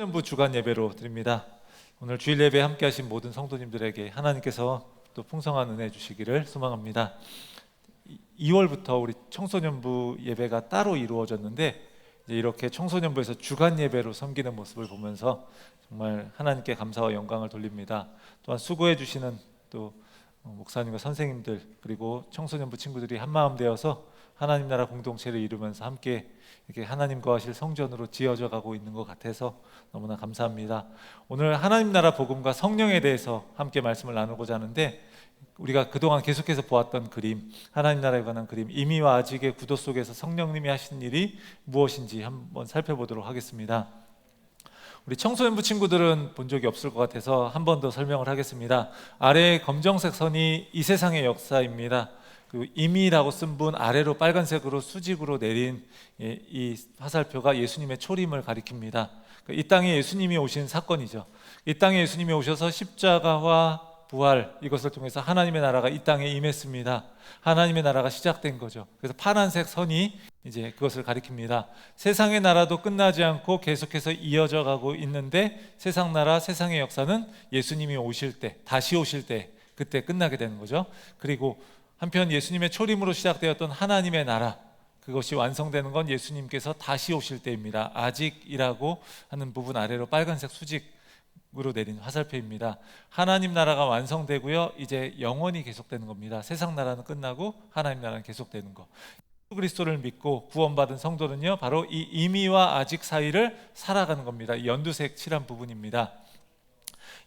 청소년부 주간 예배로 드립니다. 오늘 주일 예배 함께 하신 모든 성도님들에게 하나님께서 또 풍성한 은혜 주시기를 소망합니다. 2월부터 우리 청소년부 예배가 따로 이루어졌는데 이제 이렇게 청소년부에서 주간 예배로 섬기는 모습을 보면서 정말 하나님께 감사와 영광을 돌립니다. 또한 수고해 주시는 또 목사님과 선생님들 그리고 청소년부 친구들이 한마음 되어서 하나님 나라 공동체를 이루면서 함께 이렇게 하나님과 하실 성전으로 지어져 가고 있는 것 같아서 너무나 감사합니다. 오늘 하나님 나라 복음과 성령에 대해서 함께 말씀을 나누고자 하는데, 우리가 그동안 계속해서 보았던 그림, 하나님 나라에 관한 그림, 이미와 아직의 구도 속에서 성령님이 하신 일이 무엇인지 한번 살펴보도록 하겠습니다. 우리 청소년부 친구들은 본 적이 없을 것 같아서 한 번 더 설명을 하겠습니다. 아래에 검정색 선이 이 세상의 역사입니다. 그 임의라고 쓴 분 아래로 빨간색으로 수직으로 내린 이 화살표가 예수님의 초림을 가리킵니다. 이 땅에 예수님이 오신 사건이죠. 이 땅에 예수님이 오셔서 십자가와 부활, 이것을 통해서 하나님의 나라가 이 땅에 임했습니다. 하나님의 나라가 시작된 거죠. 그래서 파란색 선이 이제 그것을 가리킵니다. 세상의 나라도 끝나지 않고 계속해서 이어져 가고 있는데, 세상 나라, 세상의 역사는 예수님이 오실 때, 다시 오실 때, 그때 끝나게 되는 거죠. 그리고 한편 예수님의 초림으로 시작되었던 하나님의 나라, 그것이 완성되는 건 예수님께서 다시 오실 때입니다. 아직이라고 하는 부분 아래로 빨간색 수직으로 내린 화살표입니다. 하나님 나라가 완성되고요, 이제 영원히 계속되는 겁니다. 세상 나라는 끝나고 하나님 나라는 계속되는 거. 예수 그리스도를 믿고 구원받은 성도는요, 바로 이 임의와 아직 사이를 살아가는 겁니다. 이 연두색 칠한 부분입니다.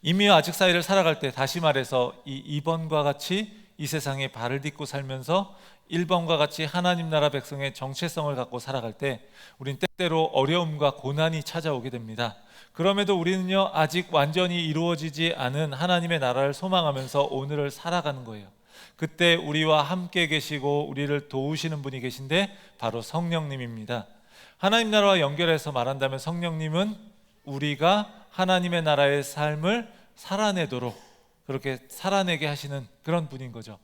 임의와 아직 사이를 살아갈 때, 다시 말해서 이 2번과 같이 이 세상에 발을 딛고 살면서 1번과 같이 하나님 나라 백성의 정체성을 갖고 살아갈 때, 우린 때때로 어려움과 고난이 찾아오게 됩니다. 그럼에도 우리는요, 아직 완전히 이루어지지 않은 하나님의 나라를 소망하면서 오늘을 살아가는 거예요. 그때 우리와 함께 계시고 우리를 도우시는 분이 계신데 바로 성령님입니다. 하나님 나라와 연결해서 말한다면 성령님은 우리가 하나님의 나라의 삶을 살아내도록 그렇게 살아내게 하시는 그런 분인 거죠.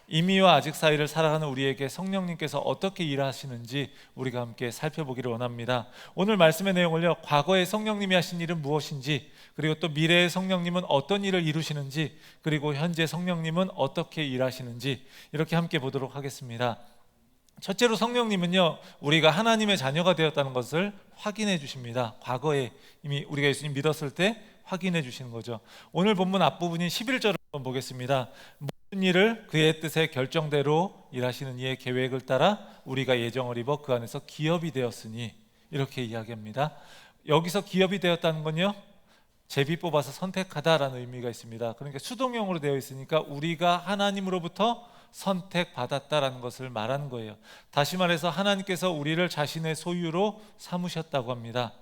임의와 아직 사이를 살아가는 우리에게 성령님께서 어떻게 일하시는지 우리가 함께 살펴보기를 원합니다. 오늘 말씀의 내용을요, 과거의 성령님이 하신 일은 무엇인지, 그리고 또 미래의 성령님은 어떤 일을 이루시는지, 그리고 현재 성령님은 어떻게 일하시는지 이렇게 함께 보도록 하겠습니다. 첫째로 성령님은요, 우리가 하나님의 자녀가 되었다는 것을 확인해 주십니다. 과거에 이미 우리가 예수님 믿었을 때 확인해 주시는 거죠. 오늘 본문 앞부분인 11절을 한번 보겠습니다. 모든 일을 그의 뜻의 결정대로 일하시는 이의 계획을 따라 우리가 예정을 입어 그 안에서 기업이 되었으니, 이렇게 이야기합니다. 여기서 기업이 되었다는 건요, 제비 뽑아서 선택하다라는 의미가 있습니다. 그러니까 수동형으로 되어 있으니까 우리가 하나님으로부터 선택받았다라는 것을 말하는 거예요. 다시 말해서 하나님께서 우리를 자신의 소유로 삼으셨다고 합니다.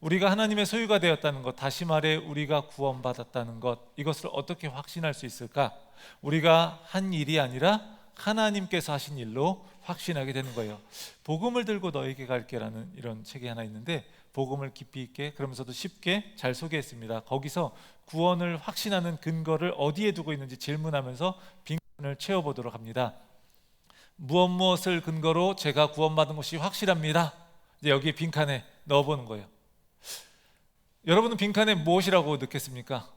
우리가 하나님의 소유가 되었다는 것, 다시 말해 우리가 구원받았다는 것, 이것을 어떻게 확신할 수 있을까? 우리가 한 일이 아니라 하나님께서 하신 일로 확신하게 되는 거예요. 복음을 들고 너에게 갈게라는 이런 책이 하나 있는데, 복음을 깊이 있게 그러면서도 쉽게 잘 소개했습니다. 거기서 구원을 확신하는 근거를 어디에 두고 있는지 질문하면서 빈칸을 채워보도록 합니다. 무엇을 근거로 제가 구원받은 것이 확실합니다. 이제 여기 빈칸에 넣어보는 거예요. 여러분은 빈칸에 무엇이라고 넣겠습니까?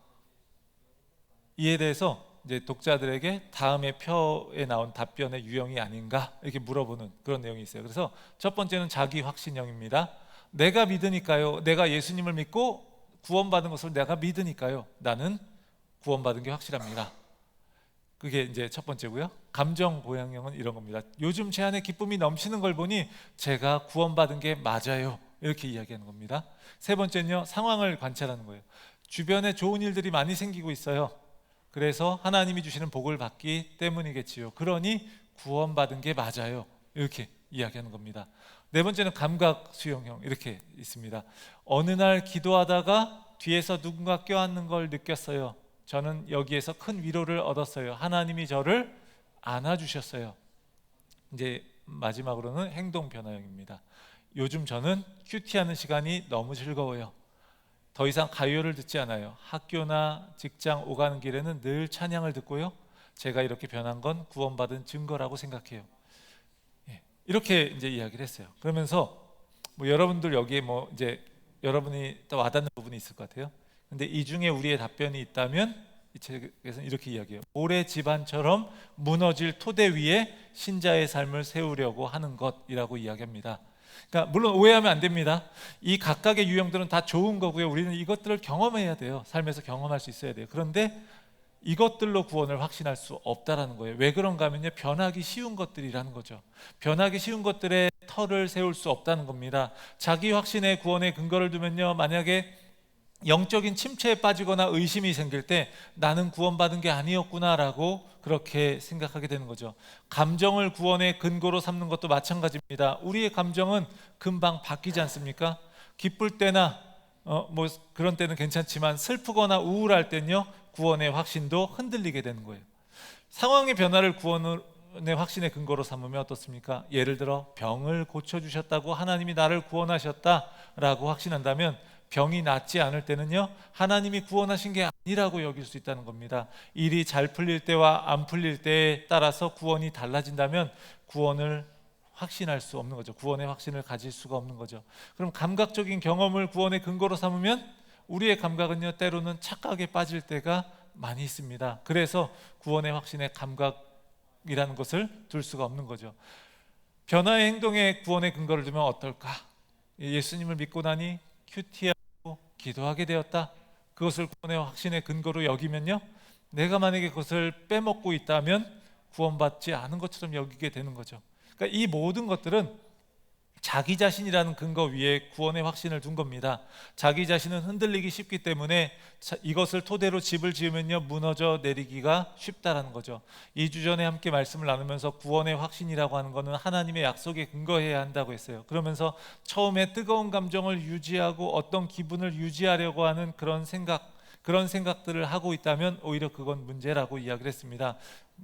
이에 대해서 이제 독자들에게 다음에 표에 나온 답변의 유형이 아닌가 이렇게 물어보는 그런 내용이 있어요. 그래서 첫 번째는 자기 확신형입니다. 내가 믿으니까요, 내가 예수님을 믿고 구원받은 것을 내가 믿으니까요, 나는 구원받은 게 확실합니다. 그게 이제 첫 번째고요. 감정 고양형은 이런 겁니다. 요즘 제 안에 기쁨이 넘치는 걸 보니 제가 구원받은 게 맞아요, 이렇게 이야기하는 겁니다. 세 번째는요, 상황을 관찰하는 거예요. 주변에 좋은 일들이 많이 생기고 있어요. 그래서 하나님이 주시는 복을 받기 때문이겠지요. 그러니 구원받은 게 맞아요, 이렇게 이야기하는 겁니다. 네 번째는 감각 수용형, 이렇게 있습니다. 어느 날 기도하다가 뒤에서 누군가 껴안는 걸 느꼈어요. 저는 여기에서 큰 위로를 얻었어요. 하나님이 저를 안아주셨어요. 이제 마지막으로는 행동 변화형입니다. 요즘 저는 큐티하는 시간이 너무 즐거워요. 더 이상 가요를 듣지 않아요. 학교나 직장 오가는 길에는 늘 찬양을 듣고요. 제가 이렇게 변한 건 구원받은 증거라고 생각해요. 이렇게 이제 이야기를 했어요. 그러면서 뭐 여러분들 여기에 뭐 이제 여러분이 또 와닿는 부분이 있을 것 같아요. 근데 이 중에 우리의 답변이 있다면 이 책에서는 이렇게 이야기해요. 모래 집안처럼 무너질 토대 위에 신자의 삶을 세우려고 하는 것이라고 이야기합니다. 그러니까 물론 오해하면 안 됩니다. 이 각각의 유형들은 다 좋은 거고요. 우리는 이것들을 경험해야 돼요. 삶에서 경험할 수 있어야 돼요. 그런데 이것들로 구원을 확신할 수 없다라는 거예요. 왜 그런가 하면요, 변하기 쉬운 것들이라는 거죠. 변하기 쉬운 것들에 털을 세울 수 없다는 겁니다. 자기 확신의 구원의 근거를 두면요, 만약에 영적인 침체에 빠지거나 의심이 생길 때 나는 구원받은 게 아니었구나라고 그렇게 생각하게 되는 거죠. 감정을 구원의 근거로 삼는 것도 마찬가지입니다. 우리의 감정은 금방 바뀌지 않습니까? 기쁠 때나 뭐 그런 때는 괜찮지만 슬프거나 우울할 때는요, 구원의 확신도 흔들리게 되는 거예요. 상황의 변화를 구원의 확신의 근거로 삼으면 어떻습니까? 예를 들어 병을 고쳐주셨다고 하나님이 나를 구원하셨다라고 확신한다면 병이 낫지 않을 때는요, 하나님이 구원하신 게 아니라고 여길 수 있다는 겁니다. 일이 잘 풀릴 때와 안 풀릴 때에 따라서 구원이 달라진다면 구원을 확신할 수 없는 거죠. 구원의 확신을 가질 수가 없는 거죠. 그럼 감각적인 경험을 구원의 근거로 삼으면 우리의 감각은요, 때로는 착각에 빠질 때가 많이 있습니다. 그래서 구원의 확신의 감각이라는 것을 둘 수가 없는 거죠. 변화의 행동에 구원의 근거를 두면 어떨까? 예수님을 믿고 나니 큐티하고 기도하게 되었다. 그것을 구원의 확신의 근거로 여기면요, 내가 만약에 그것을 빼먹고 있다면 구원받지 않은 것처럼 여기게 되는 거죠. 그러니까 이 모든 것들은 자기 자신이라는 근거 위에 구원의 확신을 둔 겁니다. 자기 자신은 흔들리기 쉽기 때문에 이것을 토대로 집을 지으면요, 무너져 내리기가 쉽다라는 거죠. 2주 전에 함께 말씀을 나누면서 구원의 확신이라고 하는 것은 하나님의 약속에 근거해야 한다고 했어요. 그러면서 처음에 뜨거운 감정을 유지하고 어떤 기분을 유지하려고 하는 그런 생각들을 하고 있다면 오히려 그건 문제라고 이야기를 했습니다.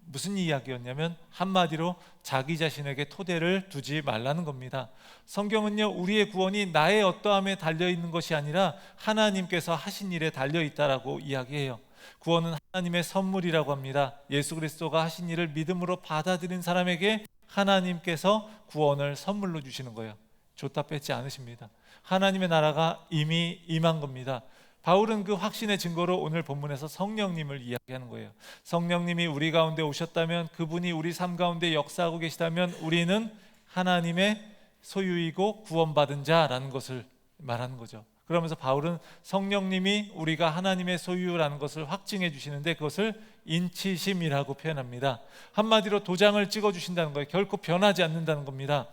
무슨 이야기였냐면 한마디로 자기 자신에게 토대를 두지 말라는 겁니다. 성경은요, 우리의 구원이 나의 어떠함에 달려있는 것이 아니라 하나님께서 하신 일에 달려있다라고 이야기해요. 구원은 하나님의 선물이라고 합니다. 예수 그리스도가 하신 일을 믿음으로 받아들인 사람에게 하나님께서 구원을 선물로 주시는 거예요. 줬다 뺏지 않으십니다. 하나님의 나라가 이미 임한 겁니다. 바울은 그 확신의 증거로 오늘 본문에서 성령님을 이야기하는 거예요. 성령님이 우리 가운데 오셨다면, 그분이 우리 삶 가운데 역사하고 계시다면 우리는 하나님의 소유이고 구원받은 자라는 것을 말하는 거죠. 그러면서 바울은 성령님이 우리가 하나님의 소유라는 것을 확증해 주시는데 그것을 인치심이라고 표현합니다. 한마디로 도장을 찍어 주신다는 거예요. 결코 변하지 않는다는 겁니다.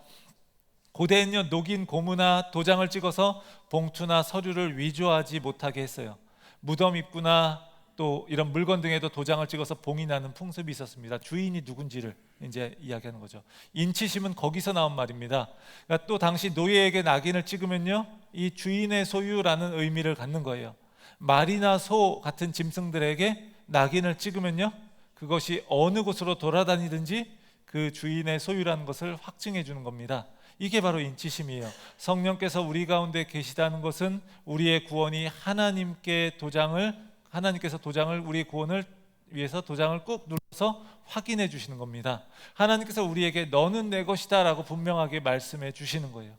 고대에는요, 녹인 고무나 도장을 찍어서 봉투나 서류를 위조하지 못하게 했어요. 무덤 입구나 또 이런 물건 등에도 도장을 찍어서 봉이 나는 풍습이 있었습니다. 주인이 누군지를 이제 이야기하는 거죠. 인치심은 거기서 나온 말입니다. 그러니까 또 당시 노예에게 낙인을 찍으면요, 이 주인의 소유라는 의미를 갖는 거예요. 말이나 소 같은 짐승들에게 낙인을 찍으면요, 그것이 어느 곳으로 돌아다니든지 그 주인의 소유라는 것을 확증해 주는 겁니다. 이게 바로 인치심이에요. 성령께서 우리 가운데 계시다는 것은 우리의 구원이 하나님께서 도장을 우리의 구원을 위해서 도장을 꾹 눌러서 확인해 주시는 겁니다. 하나님께서 우리에게 너는 내 것이다 라고 분명하게 말씀해 주시는 거예요.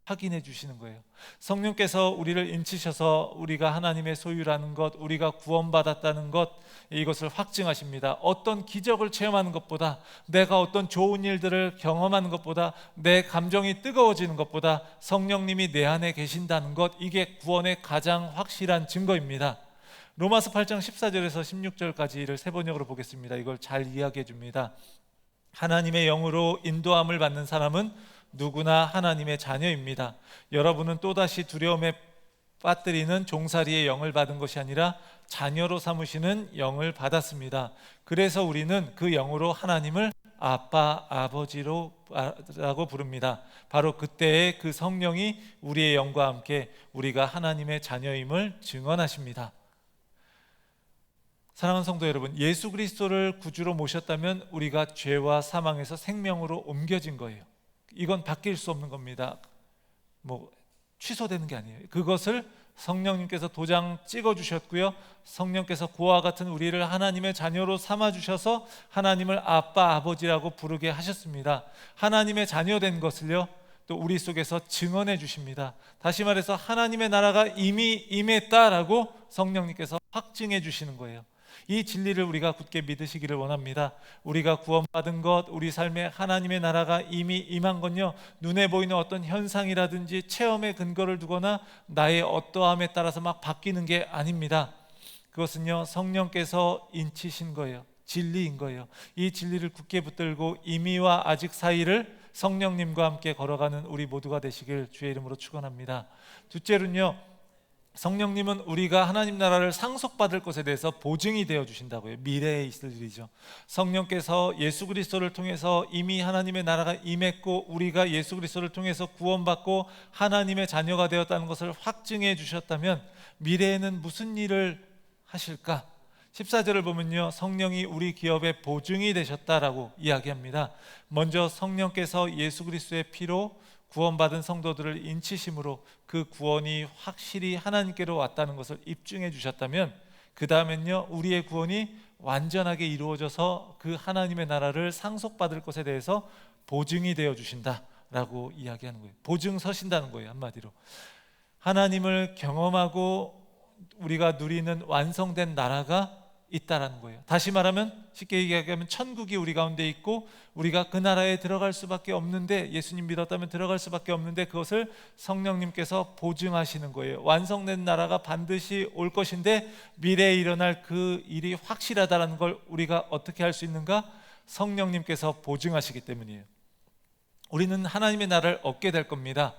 확인해 주시는 거예요. 성령께서 우리를 인치셔서 우리가 하나님의 소유라는 것, 우리가 구원받았다는 것, 이것을 확증하십니다. 어떤 기적을 체험하는 것보다, 내가 어떤 좋은 일들을 경험하는 것보다, 내 감정이 뜨거워지는 것보다 성령님이 내 안에 계신다는 것, 이게 구원의 가장 확실한 증거입니다. 로마서 8장 14절에서 16절까지를 세 번역으로 보겠습니다. 이걸 잘 이야기해 줍니다. 하나님의 영으로 인도함을 받는 사람은 누구나 하나님의 자녀입니다. 여러분은 또다시 두려움에 빠뜨리는 종살이의 영을 받은 것이 아니라 자녀로 삼으시는 영을 받았습니다. 그래서 우리는 그 영으로 하나님을 아빠, 아버지라고 부릅니다. 바로 그때의 그 성령이 우리의 영과 함께 우리가 하나님의 자녀임을 증언하십니다. 사랑하는 성도 여러분, 예수 그리스도를 구주로 모셨다면 우리가 죄와 사망에서 생명으로 옮겨진 거예요. 이건 바뀔 수 없는 겁니다. 취소되는 게 아니에요. 그것을 성령님께서 도장 찍어 주셨고요, 성령께서 그와 같은 우리를 하나님의 자녀로 삼아 주셔서 하나님을 아빠, 아버지라고 부르게 하셨습니다. 하나님의 자녀된 것을요, 또 우리 속에서 증언해 주십니다. 다시 말해서 하나님의 나라가 이미 임했다라고 성령님께서 확증해 주시는 거예요. 이 진리를 우리가 굳게 믿으시기를 원합니다. 우리가 구원받은 것, 우리 삶에 하나님의 나라가 이미 임한 건요, 눈에 보이는 어떤 현상이라든지 체험의 근거를 두거나 나의 어떠함에 따라서 막 바뀌는 게 아닙니다. 그것은요, 성령께서 인치신 거예요. 진리인 거예요. 이 진리를 굳게 붙들고 이미와 아직 사이를 성령님과 함께 걸어가는 우리 모두가 되시길 주의 이름으로 축원합니다. 둘째로는요, 성령님은 우리가 하나님 나라를 상속받을 것에 대해서 보증이 되어 주신다고요. 미래에 있을 일이죠. 성령께서 예수 그리스도를 통해서 이미 하나님의 나라가 임했고 우리가 예수 그리스도를 통해서 구원받고 하나님의 자녀가 되었다는 것을 확증해 주셨다면 미래에는 무슨 일을 하실까? 14절을 보면요, 성령이 우리 기업의 보증이 되셨다라고 이야기합니다. 먼저 성령께서 예수 그리스도의 피로 구원받은 성도들을 인치심으로 그 구원이 확실히 하나님께로 왔다는 것을 입증해 주셨다면, 그 다음엔요, 우리의 구원이 완전하게 이루어져서 그 하나님의 나라를 상속받을 것에 대해서 보증이 되어 주신다라고 이야기하는 거예요. 보증 서신다는 거예요. 한마디로 하나님을 경험하고 우리가 누리는 완성된 나라가 있다라는 거예요. 다시 말하면, 쉽게 얘기하면 천국이 우리 가운데 있고 우리가 그 나라에 들어갈 수밖에 없는데, 예수님 믿었다면 들어갈 수밖에 없는데, 그것을 성령님께서 보증하시는 거예요. 완성된 나라가 반드시 올 것인데 미래에 일어날 그 일이 확실하다는 걸 우리가 어떻게 할 수 있는가? 성령님께서 보증하시기 때문이에요. 우리는 하나님의 나라를 얻게 될 겁니다.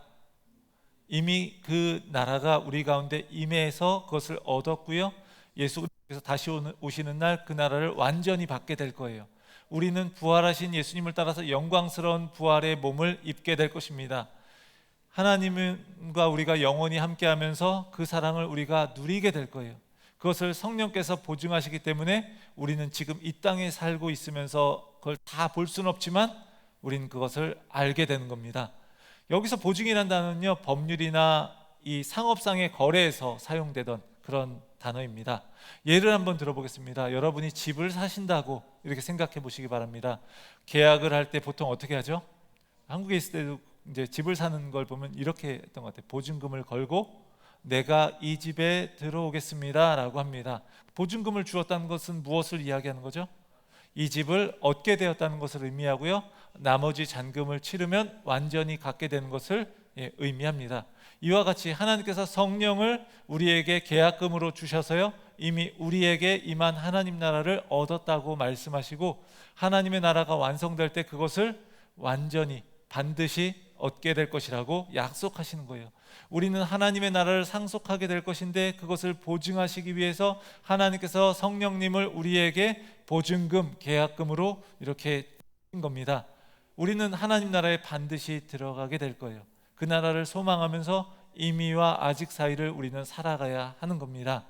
이미 그 나라가 우리 가운데 임해서 그것을 얻었고요, 예수께서 다시 오시는 날 그 나라를 완전히 받게 될 거예요. 우리는 부활하신 예수님을 따라서 영광스러운 부활의 몸을 입게 될 것입니다. 하나님과 우리가 영원히 함께하면서 그 사랑을 우리가 누리게 될 거예요. 그것을 성령께서 보증하시기 때문에 우리는 지금 이 땅에 살고 있으면서 그걸 다 볼 수는 없지만 우리는 그것을 알게 되는 겁니다. 여기서 보증이라는 단어는요, 법률이나 이 상업상의 거래에서 사용되던 그런 단어입니다. 예를 한번 들어보겠습니다. 여러분이 집을 사신다고 이렇게 생각해 보시기 바랍니다. 계약을 할 때 보통 어떻게 하죠? 한국에 있을 때도 이제 집을 사는 걸 보면 이렇게 했던 것 같아요. 보증금을 걸고 내가 이 집에 들어오겠습니다 라고 합니다. 보증금을 주었다는 것은 무엇을 이야기하는 거죠? 이 집을 얻게 되었다는 것을 의미하고요, 나머지 잔금을 치르면 완전히 갖게 되는 것을 의미합니다. 이와 같이 하나님께서 성령을 우리에게 계약금으로 주셔서요, 이미 우리에게 임한 하나님 나라를 얻었다고 말씀하시고, 하나님의 나라가 완성될 때 그것을 완전히 반드시 얻게 될 것이라고 약속하시는 거예요. 우리는 하나님의 나라를 상속하게 될 것인데 그것을 보증하시기 위해서 하나님께서 성령님을 우리에게 보증금, 계약금으로 이렇게 준 겁니다. 우리는 하나님 나라에 반드시 들어가게 될 거예요. 그 나라를 소망하면서 이미와 아직 사이를 우리는 살아가야 하는 겁니다.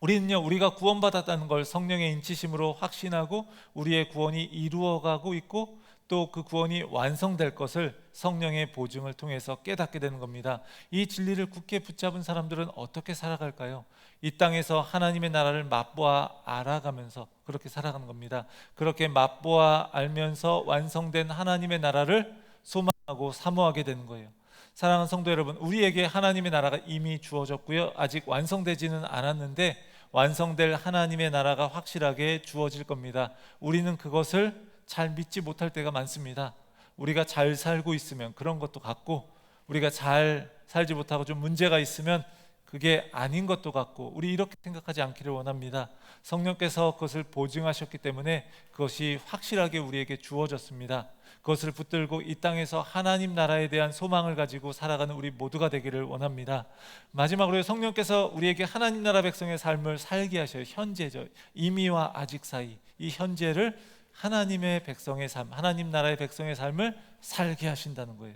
우리는요, 우리가 구원받았다는 걸 성령의 인치심으로 확신하고 우리의 구원이 이루어가고 있고 또 그 구원이 완성될 것을 성령의 보증을 통해서 깨닫게 되는 겁니다. 이 진리를 굳게 붙잡은 사람들은 어떻게 살아갈까요? 이 땅에서 하나님의 나라를 맛보아 알아가면서 그렇게 살아가는 겁니다. 그렇게 맛보아 알면서 완성된 하나님의 나라를 소망하고 사모하게 되는 거예요. 사랑하는 성도 여러분, 우리에게 하나님의 나라가 이미 주어졌고요, 아직 완성되지는 않았는데 완성될 하나님의 나라가 확실하게 주어질 겁니다. 우리는 그것을 잘 믿지 못할 때가 많습니다. 우리가 잘 살고 있으면 그런 것도 같고, 우리가 잘 살지 못하고 좀 문제가 있으면 그게 아닌 것도 같고, 우리 이렇게 생각하지 않기를 원합니다. 성령께서 그것을 보증하셨기 때문에 그것이 확실하게 우리에게 주어졌습니다. 그것을 붙들고 이 땅에서 하나님 나라에 대한 소망을 가지고 살아가는 우리 모두가 되기를 원합니다. 마지막으로 성령께서 우리에게 하나님 나라 백성의 삶을 살게 하셔요. 현재죠. 이미와 아직 사이, 이 현재를 하나님의 백성의 삶, 하나님 나라의 백성의 삶을 살게 하신다는 거예요.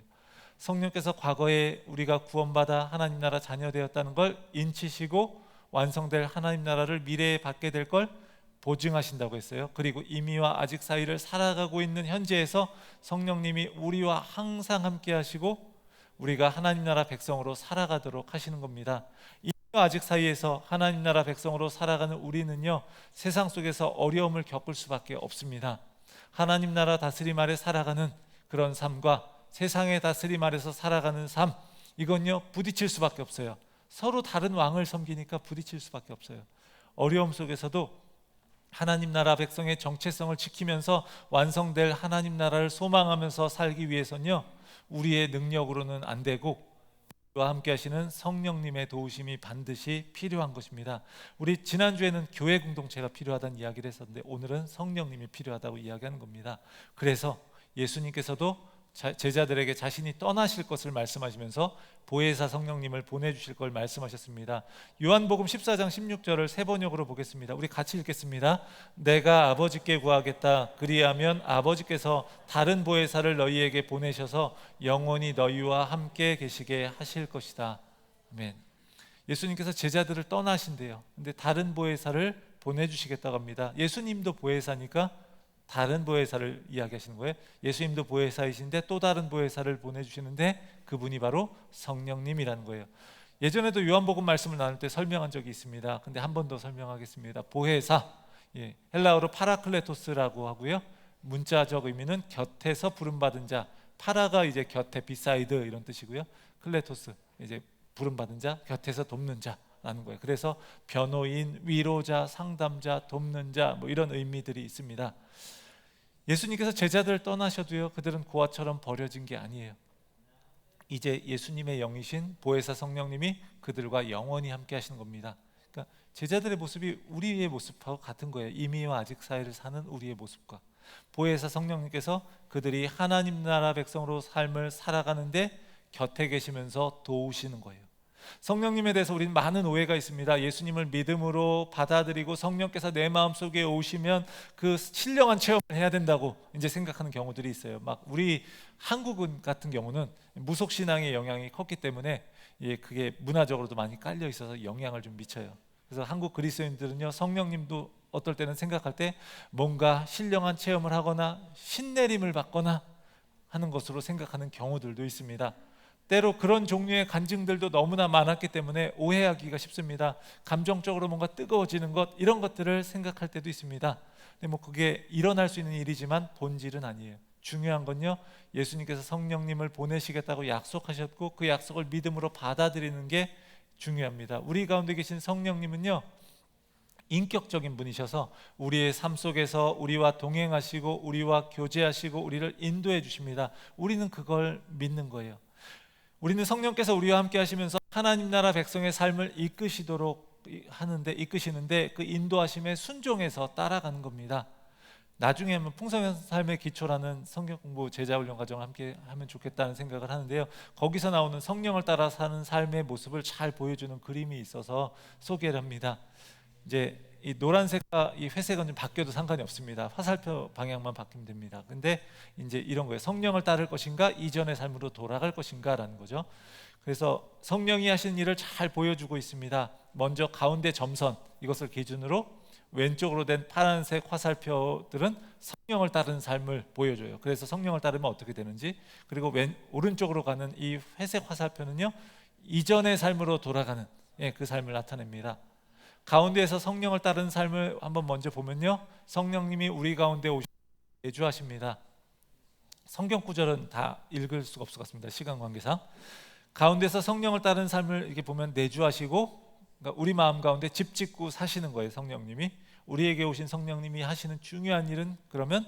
성령께서 과거에 우리가 구원받아 하나님 나라 자녀 되었다는 걸 인치시고 완성될 하나님 나라를 미래에 받게 될 걸 보증하신다고 했어요. 그리고 이미와 아직 사이를 살아가고 있는 현재에서 성령님이 우리와 항상 함께 하시고 우리가 하나님 나라 백성으로 살아가도록 하시는 겁니다. 이미와 아직 사이에서 하나님 나라 백성으로 살아가는 우리는요, 세상 속에서 어려움을 겪을 수밖에 없습니다. 하나님 나라 다스림 아래 살아가는 그런 삶과 세상의 다스림 아래서 살아가는 삶, 이건요 부딪힐 수밖에 없어요. 서로 다른 왕을 섬기니까 부딪힐 수밖에 없어요. 어려움 속에서도 하나님 나라 백성의 정체성을 지키면서 완성될 하나님 나라를 소망하면서 살기 위해서는요, 우리의 능력으로는 안 되고 우리와 함께 하시는 성령님의 도우심이 반드시 필요한 것입니다. 우리 지난주에는 교회 공동체가 필요하다는 이야기를 했었는데 오늘은 성령님이 필요하다고 이야기하는 겁니다. 그래서 예수님께서도 제자들에게 자신이 떠나실 것을 말씀하시면서 보혜사 성령님을 보내주실 걸 말씀하셨습니다. 요한복음 14장 16절을 세 번역으로 보겠습니다. 우리 같이 읽겠습니다. 내가 아버지께 구하겠다. 그리하면 아버지께서 다른 보혜사를 너희에게 보내셔서 영원히 너희와 함께 계시게 하실 것이다. 아멘. 예수님께서 제자들을 떠나신대요. 근데 다른 보혜사를 보내주시겠다고 합니다. 예수님도 보혜사니까 다른 보혜사를 이야기하시는 거예요. 예수님도 보혜사이신데 또 다른 보혜사를 보내주시는데 그분이 바로 성령님이라는 거예요. 예전에도 요한복음 말씀을 나눌 때 설명한 적이 있습니다. 근데 한 번 더 설명하겠습니다. 보혜사, 헬라어로 파라클레토스라고 하고요, 문자적 의미는 곁에서 부름받은 자. 파라가 이제 곁에, 비사이드 이런 뜻이고요, 클레토스 이제 부름받은 자, 곁에서 돕는 자 라는 거예요. 그래서 변호인, 위로자, 상담자, 돕는 자, 뭐 이런 의미들이 있습니다. 예수님께서 제자들을 떠나셔도요, 그들은 고아처럼 버려진 게 아니에요. 이제 예수님의 영이신 보혜사 성령님이 그들과 영원히 함께 하시는 겁니다. 그러니까 제자들의 모습이 우리의 모습하고 같은 거예요. 이미와 아직 사이를 사는 우리의 모습과 보혜사 성령님께서 그들이 하나님 나라 백성으로 삶을 살아가는데 곁에 계시면서 도우시는 거예요. 성령님에 대해서 우리는 많은 오해가 있습니다. 예수님을 믿음으로 받아들이고 성령께서 내 마음속에 오시면 그 신령한 체험을 해야 된다고 이제 생각하는 경우들이 있어요. 막 우리 한국은 같은 경우는 무속신앙의 영향이 컸기 때문에 그게 문화적으로도 많이 깔려 있어서 영향을 좀 미쳐요. 그래서 한국 그리스도인들은요, 성령님도 어떨 때는 생각할 때 뭔가 신령한 체험을 하거나 신내림을 받거나 하는 것으로 생각하는 경우들도 있습니다. 때로 그런 종류의 간증들도 너무나 많았기 때문에 오해하기가 쉽습니다. 감정적으로 뭔가 뜨거워지는 것, 이런 것들을 생각할 때도 있습니다. 근데 뭐 그게 일어날 수 있는 일이지만 본질은 아니에요. 중요한 건요, 예수님께서 성령님을 보내시겠다고 약속하셨고 그 약속을 믿음으로 받아들이는 게 중요합니다. 우리 가운데 계신 성령님은요, 인격적인 분이셔서 우리의 삶 속에서 우리와 동행하시고 우리와 교제하시고 우리를 인도해 주십니다. 우리는 그걸 믿는 거예요. 우리는 성령께서 우리와 함께 하시면서 하나님 나라 백성의 삶을 이끄시는데 그 인도하심에 순종해서 따라가는 겁니다. 나중에 한번 풍성한 삶의 기초라는 성경 공부 제자훈련 과정을 함께 하면 좋겠다는 생각을 하는데요, 거기서 나오는 성령을 따라 사는 삶의 모습을 잘 보여주는 그림이 있어서 소개를 합니다. 이제 이 노란색과 이 회색은 좀 바뀌어도 상관이 없습니다. 화살표 방향만 바뀌면 됩니다. 근데 이제 이런 거예요. 성령을 따를 것인가, 이전의 삶으로 돌아갈 것인가라는 거죠. 그래서 성령이 하시는 일을 잘 보여주고 있습니다. 먼저 가운데 점선, 이것을 기준으로 왼쪽으로 된 파란색 화살표들은 성령을 따르는 삶을 보여줘요. 그래서 성령을 따르면 어떻게 되는지, 그리고 오른쪽으로 가는 이 회색 화살표는요, 이전의 삶으로 돌아가는 그 삶을 나타냅니다. 가운데에서 성령을 따르는 삶을 한번 먼저 보면요, 성령님이 우리 가운데 오셔서 내주하십니다. 성경 구절은 다 읽을 수가 없을 것 같습니다, 시간 관계상. 가운데서 성령을 따르는 삶을 이렇게 보면 내주하시고, 그러니까 우리 마음 가운데 집 짓고 사시는 거예요. 성령님이, 우리에게 오신 성령님이 하시는 중요한 일은 그러면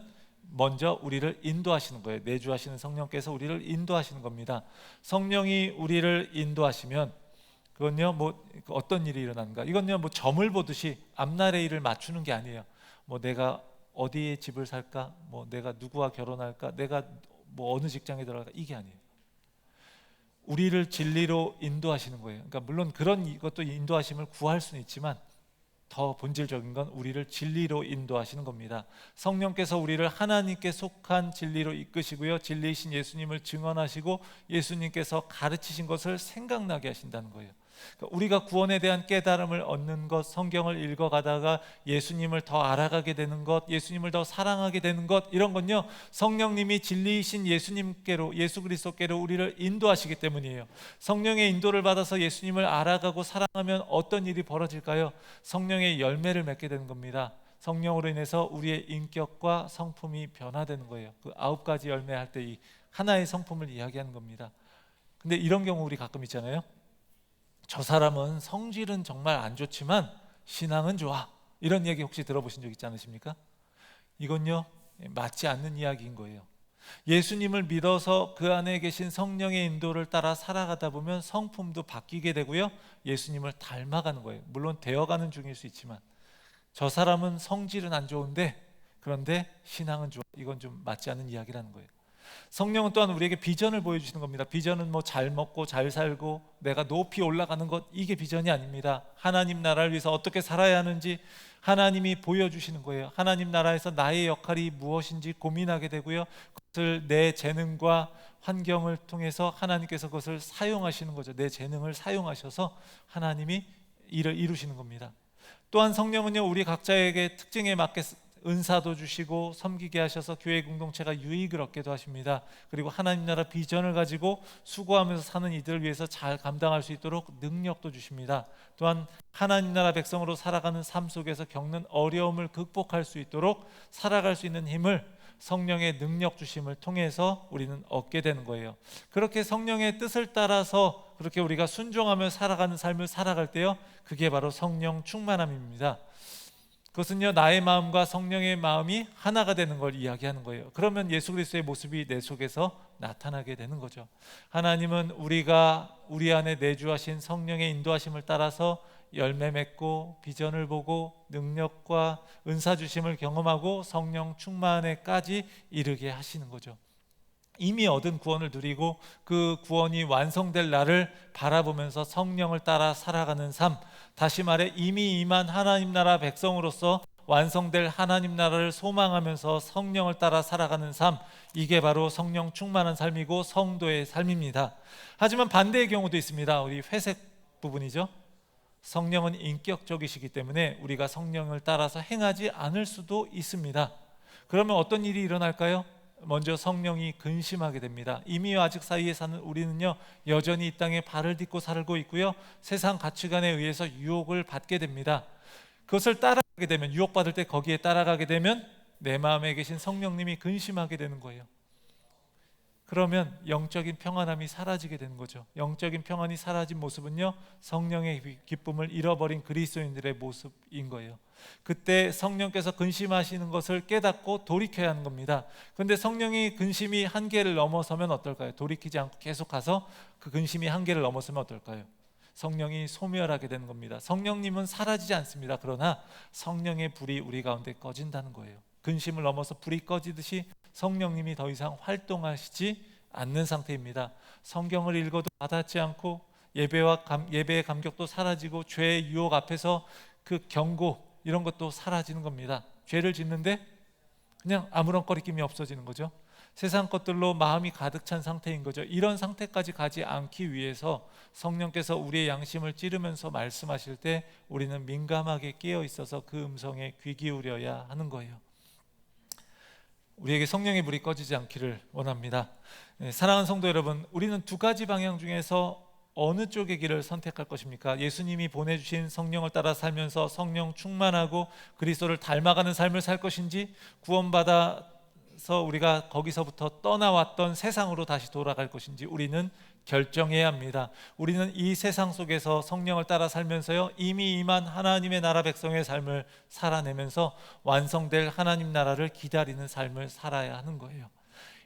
먼저 우리를 인도하시는 거예요. 내주하시는 성령께서 우리를 인도하시는 겁니다. 성령이 우리를 인도하시면 그건요, 뭐 어떤 일이 일어나는가? 이건요, 뭐 점을 보듯이 앞날의 일을 맞추는 게 아니에요. 뭐 내가 어디에 집을 살까? 뭐 내가 누구와 결혼할까? 내가 뭐 어느 직장에 들어갈까? 이게 아니에요. 우리를 진리로 인도하시는 거예요. 그러니까 물론 그런 것도 인도하심을 구할 수는 있지만 더 본질적인 건 우리를 진리로 인도하시는 겁니다. 성령께서 우리를 하나님께 속한 진리로 이끄시고요, 진리이신 예수님을 증언하시고 예수님께서 가르치신 것을 생각나게 하신다는 거예요. 그러니까 우리가 구원에 대한 깨달음을 얻는 것, 성경을 읽어가다가 예수님을 더 알아가게 되는 것, 예수님을 더 사랑하게 되는 것, 이런 건요, 성령님이 진리이신 예수님께로, 예수 그리스도께로 우리를 인도하시기 때문이에요. 성령의 인도를 받아서 예수님을 알아가고 사랑하면 어떤 일이 벌어질까요? 성령의 열매를 맺게 되는 겁니다. 성령으로 인해서 우리의 인격과 성품이 변화되는 거예요. 그 9가지 열매 할 때 이 하나의 성품을 이야기하는 겁니다. 근데 이런 경우 우리 가끔 있잖아요. 저 사람은 성질은 정말 안 좋지만 신앙은 좋아. 이런 얘기 혹시 들어보신 적 있지 않으십니까? 이건요, 맞지 않는 이야기인 거예요. 예수님을 믿어서 그 안에 계신 성령의 인도를 따라 살아가다 보면 성품도 바뀌게 되고요, 예수님을 닮아가는 거예요. 물론 되어가는 중일 수 있지만, 저 사람은 성질은 안 좋은데 그런데 신앙은 좋아. 이건 좀 맞지 않는 이야기라는 거예요. 성령은 또한 우리에게 비전을 보여주시는 겁니다. 비전은 뭐 잘 먹고 잘 살고 내가 높이 올라가는 것, 이게 비전이 아닙니다. 하나님 나라를 위해서 어떻게 살아야 하는지 하나님이 보여주시는 거예요. 하나님 나라에서 나의 역할이 무엇인지 고민하게 되고요, 그것을 내 재능과 환경을 통해서 하나님께서 그것을 사용하시는 거죠. 내 재능을 사용하셔서 하나님이 일을 이루시는 겁니다. 또한 성령은요, 우리 각자에게 특징에 맞게 은사도 주시고 섬기게 하셔서 교회 공동체가 유익을 얻게도 하십니다. 그리고 하나님 나라 비전을 가지고 수고하면서 사는 이들을 위해서 잘 감당할 수 있도록 능력도 주십니다. 또한 하나님 나라 백성으로 살아가는 삶 속에서 겪는 어려움을 극복할 수 있도록 살아갈 수 있는 힘을 성령의 능력 주심을 통해서 우리는 얻게 되는 거예요. 그렇게 성령의 뜻을 따라서 그렇게 우리가 순종하며 살아가는 삶을 살아갈 때요, 그게 바로 성령 충만함입니다. 그것은요, 나의 마음과 성령의 마음이 하나가 되는 걸 이야기하는 거예요. 그러면 예수 그리스도의 모습이 내 속에서 나타나게 되는 거죠. 하나님은 우리가 우리 안에 내주하신 성령의 인도하심을 따라서 열매 맺고 비전을 보고 능력과 은사 주심을 경험하고 성령 충만에까지 이르게 하시는 거죠. 이미 얻은 구원을 누리고 그 구원이 완성될 날을 바라보면서 성령을 따라 살아가는 삶, 다시 말해 이미 임한 하나님 나라 백성으로서 완성될 하나님 나라를 소망하면서 성령을 따라 살아가는 삶, 이게 바로 성령 충만한 삶이고 성도의 삶입니다. 하지만 반대의 경우도 있습니다. 우리 회색 부분이죠. 성령은 인격적이시기 때문에 우리가 성령을 따라서 행하지 않을 수도 있습니다. 그러면 어떤 일이 일어날까요? 먼저 성령이 근심하게 됩니다. 이미 아직 사이에 사는 우리는요, 여전히 이 땅에 발을 딛고 살고 있고요, 세상 가치관에 의해서 유혹을 받게 됩니다. 그것을 따라가게 되면, 유혹받을 때 거기에 따라가게 되면 내 마음에 계신 성령님이 근심하게 되는 거예요. 그러면 영적인 평안함이 사라지게 되는 거죠. 영적인 평안이 사라진 모습은요, 성령의 기쁨을 잃어버린 그리스도인들의 모습인 거예요. 그때 성령께서 근심하시는 것을 깨닫고 돌이켜야 하는 겁니다. 그런데 성령이 근심이 한계를 넘어서면 어떨까요? 돌이키지 않고 계속 가서 그 근심이 한계를 넘어서면 어떨까요? 성령이 소멸하게 되는 겁니다. 성령님은 사라지지 않습니다. 그러나 성령의 불이 우리 가운데 꺼진다는 거예요. 근심을 넘어서 불이 꺼지듯이 성령님이 더 이상 활동하시지 않는 상태입니다. 성경을 읽어도 와닿지 않고 예배의 감격도 사라지고 죄의 유혹 앞에서 그 경고, 이런 것도 사라지는 겁니다. 죄를 짓는데 그냥 아무런 거리낌이 없어지는 거죠. 세상 것들로 마음이 가득 찬 상태인 거죠. 이런 상태까지 가지 않기 위해서 성령께서 우리의 양심을 찌르면서 말씀하실 때 우리는 민감하게 깨어 있어서 그 음성에 귀 기울여야 하는 거예요. 우리에게 성령의 불이 꺼지지 않기를 원합니다. 사랑하는 성도 여러분, 우리는 두 가지 방향 중에서 어느 쪽의 길을 선택할 것입니까? 예수님이 보내주신 성령을 따라 살면서 성령 충만하고 그리스도를 닮아가는 삶을 살 것인지, 구원받아서 우리가 거기서부터 떠나왔던 세상으로 다시 돌아갈 것인지 우리는 결정해야 합니다. 우리는 이 세상 속에서 성령을 따라 살면서요, 이미 임한 하나님의 나라 백성의 삶을 살아내면서 완성될 하나님 나라를 기다리는 삶을 살아야 하는 거예요.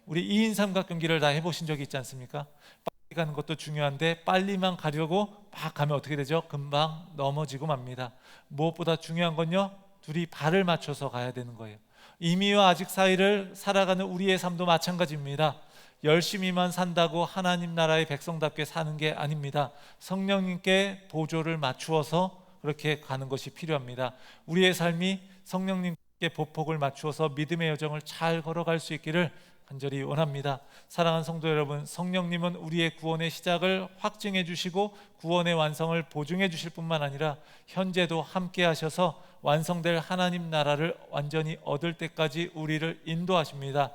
우리 2인 삼각경기를 다 해보신 적이 있지 않습니까? 빨리 가는 것도 중요한데 빨리만 가려고 막 가면 어떻게 되죠? 금방 넘어지고 맙니다. 무엇보다 중요한 건요, 둘이 발을 맞춰서 가야 되는 거예요. 이미와 아직 사이를 살아가는 우리의 삶도 마찬가지입니다. 열심히만 산다고 하나님 나라의 백성답게 사는 게 아닙니다. 성령님께 보조를 맞추어서 그렇게 가는 것이 필요합니다. 우리의 삶이 성령님께 보폭을 맞추어서 믿음의 여정을 잘 걸어갈 수 있기를 간절히 원합니다. 사랑하는 성도 여러분, 성령님은 우리의 구원의 시작을 확증해 주시고 구원의 완성을 보증해 주실 뿐만 아니라 현재도 함께 하셔서 완성될 하나님 나라를 완전히 얻을 때까지 우리를 인도하십니다.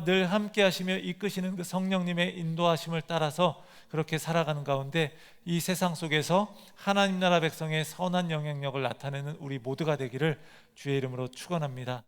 늘 함께 하시며 이끄시는 그 성령님의 인도하심을 따라서 그렇게 살아가는 가운데 이 세상 속에서 하나님 나라 백성의 선한 영향력을 나타내는 우리 모두가 되기를 주의 이름으로 축원합니다.